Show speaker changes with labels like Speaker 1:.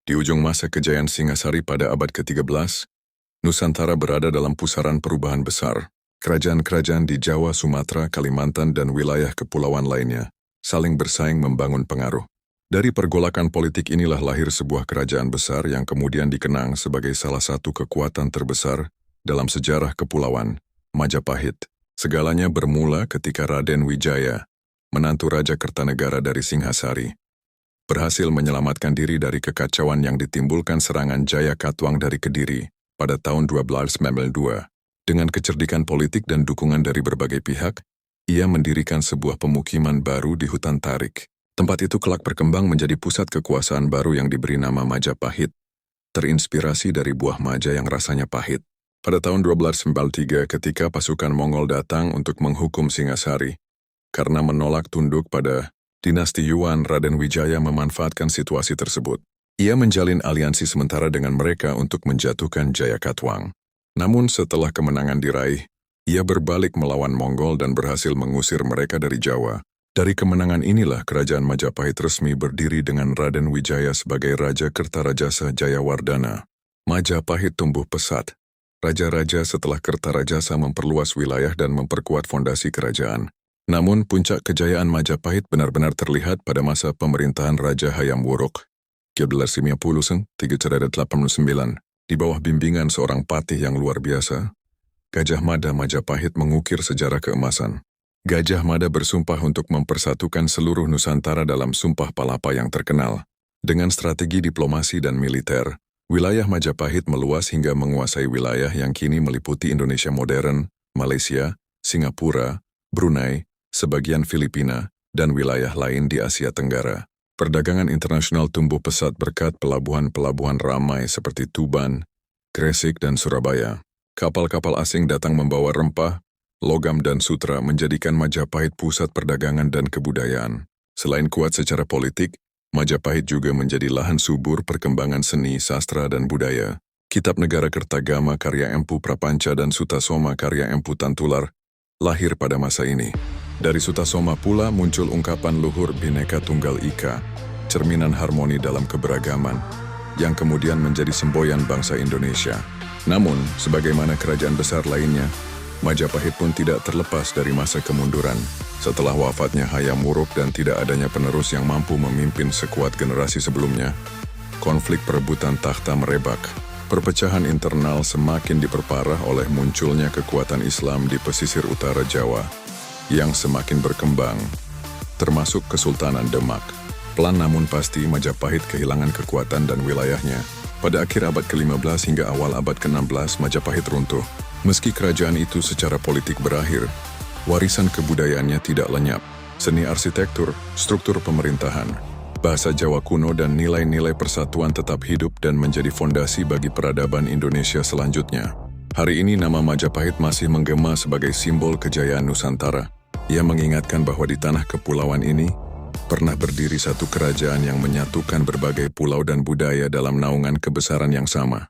Speaker 1: Di ujung masa kejayaan Singasari pada abad ke-13, Nusantara berada dalam pusaran perubahan besar. Kerajaan-kerajaan di Jawa, Sumatera, Kalimantan, dan wilayah kepulauan lainnya saling bersaing membangun pengaruh. Dari pergolakan politik inilah lahir sebuah kerajaan besar yang kemudian dikenang sebagai salah satu kekuatan terbesar dalam sejarah kepulauan, Majapahit. Segalanya bermula ketika Raden Wijaya, menantu Raja Kertanegara dari Singhasari, berhasil menyelamatkan diri dari kekacauan yang ditimbulkan serangan Jaya Katuang dari Kediri pada tahun 1292. Dengan kecerdikan politik dan dukungan dari berbagai pihak, ia mendirikan sebuah pemukiman baru di hutan Tarik. Tempat itu kelak berkembang menjadi pusat kekuasaan baru yang diberi nama Majapahit, terinspirasi dari buah maja yang rasanya pahit. Pada tahun 1293 ketika pasukan Mongol datang untuk menghukum Singasari, karena menolak tunduk pada dinasti Yuan, Raden Wijaya memanfaatkan situasi tersebut. Ia menjalin aliansi sementara dengan mereka untuk menjatuhkan Jaya Katuang. Namun setelah kemenangan diraih, ia berbalik melawan Mongol dan berhasil mengusir mereka dari Jawa. Dari kemenangan inilah kerajaan Majapahit resmi berdiri dengan Raden Wijaya sebagai Raja Kertarajasa Jayawardana. Majapahit tumbuh pesat. Raja-raja setelah Kertarajasa memperluas wilayah dan memperkuat fondasi kerajaan. Namun puncak kejayaan Majapahit benar-benar terlihat pada masa pemerintahan Raja Hayam Wuruk, 1389, di bawah bimbingan seorang patih yang luar biasa. Gajah Mada Majapahit mengukir sejarah keemasan. Gajah Mada bersumpah untuk mempersatukan seluruh Nusantara dalam Sumpah Palapa yang terkenal. Dengan strategi diplomasi dan militer, wilayah Majapahit meluas hingga menguasai wilayah yang kini meliputi Indonesia modern, Malaysia, Singapura, Brunei, sebagian Filipina, dan wilayah lain di Asia Tenggara. Perdagangan internasional tumbuh pesat berkat pelabuhan-pelabuhan ramai seperti Tuban, Gresik, dan Surabaya. Kapal-kapal asing datang membawa rempah, logam, dan sutra menjadikan Majapahit pusat perdagangan dan kebudayaan. Selain kuat secara politik, Majapahit juga menjadi lahan subur perkembangan seni, sastra, dan budaya. Kitab Negara Kertagama karya Empu Prapanca dan Sutasoma karya Empu Tantular lahir pada masa ini. Dari Sutasoma pula muncul ungkapan luhur Bhinneka Tunggal Ika, cerminan harmoni dalam keberagaman, yang kemudian menjadi semboyan bangsa Indonesia. Namun, sebagaimana kerajaan besar lainnya, Majapahit pun tidak terlepas dari masa kemunduran. Setelah wafatnya Hayam Wuruk dan tidak adanya penerus yang mampu memimpin sekuat generasi sebelumnya, konflik perebutan takhta merebak. Perpecahan internal semakin diperparah oleh munculnya kekuatan Islam di pesisir utara Jawa yang semakin berkembang, termasuk Kesultanan Demak. Pelan namun pasti Majapahit kehilangan kekuatan dan wilayahnya. Pada akhir abad ke-15 hingga awal abad ke-16 Majapahit runtuh. Meski kerajaan itu secara politik berakhir, warisan kebudayaannya tidak lenyap. Seni arsitektur, struktur pemerintahan, bahasa Jawa kuno dan nilai-nilai persatuan tetap hidup dan menjadi fondasi bagi peradaban Indonesia selanjutnya. Hari ini nama Majapahit masih menggema sebagai simbol kejayaan Nusantara. Ia mengingatkan bahwa di tanah kepulauan ini pernah berdiri satu kerajaan yang menyatukan berbagai pulau dan budaya dalam naungan kebesaran yang sama.